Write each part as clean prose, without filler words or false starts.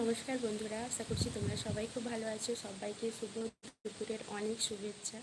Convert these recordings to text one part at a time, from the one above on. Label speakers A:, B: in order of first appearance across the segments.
A: নমস্কার বন্ধুরা, আশা করছি তোমরা সবাই খুব ভালো আছো। সবাইকে শুভ দুপুরের অনেক শুভেচ্ছা।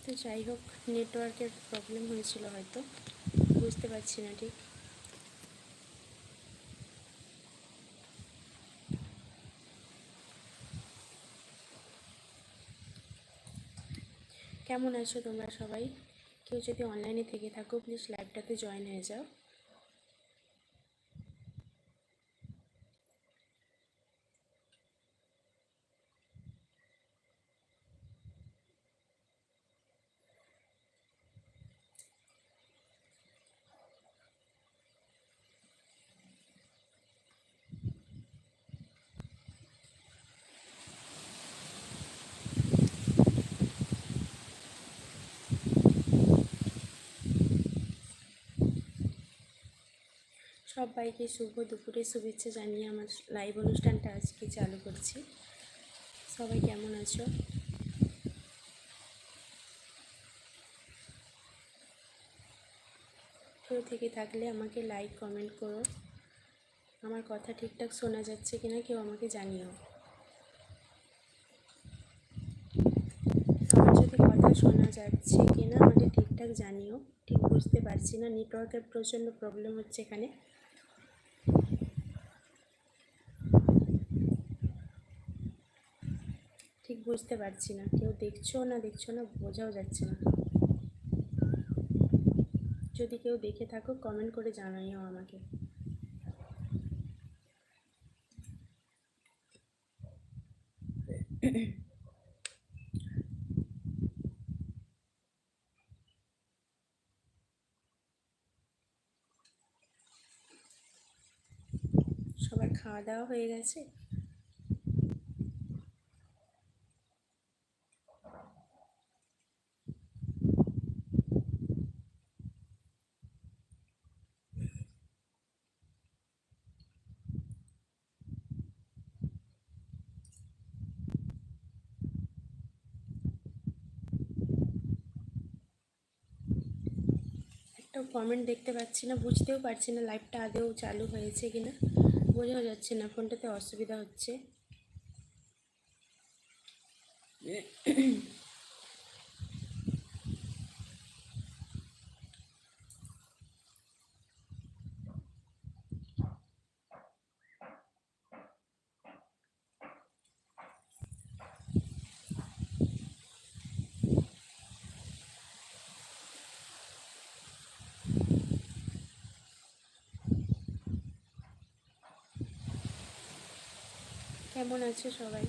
A: তো যাই হোক, নেটওয়ার্কের প্রবলেম হয়েছিল, হয়তো বুঝতে পারছি না ঠিক। কেমন আছো তোমরা সবাই? কেউ যদি অনলাইনে থেকে থাকো, প্লিজ লাইভটাতে জয়েন হয়ে যাও। সবাইকে শুভ দুপুরে শুভেচ্ছা জানিয়ে আমার লাইভ অনুষ্ঠানটা আজকে চালু করছি। সবাই কেমন আছো? কেউ থেকে থাকলে আমাকে লাইক কমেন্ট করো। আমার কথা ঠিকঠাক শোনা যাচ্ছে কিনা কেউ আমাকে জানিও। আমার যদি কথা শোনা যাচ্ছে কিনা আমাকে ঠিকঠাক জানিও। ঠিক বুঝতে পারছি না, নেটওয়ার্কের প্রচণ্ড প্রবলেম হচ্ছে এখানে। ঠিক বুঝতে পারছি না, কেউ দেখছো না বোঝাও যাচ্ছে না। যদি কেউ দেখে থাকো কমেন্ট করে জানাইও আমাকে। সবার খাওয়া দাওয়া হয়ে গেছে? একটা কমেন্ট দেখতে পাচ্ছি না, বুঝতেও পারছি না লাইভটা আদৌ চালু হয়েছে কিনা, বোঝাও যাচ্ছে না, ফোনটাতে অসুবিধা হচ্ছে। কেমন আছে সবাই?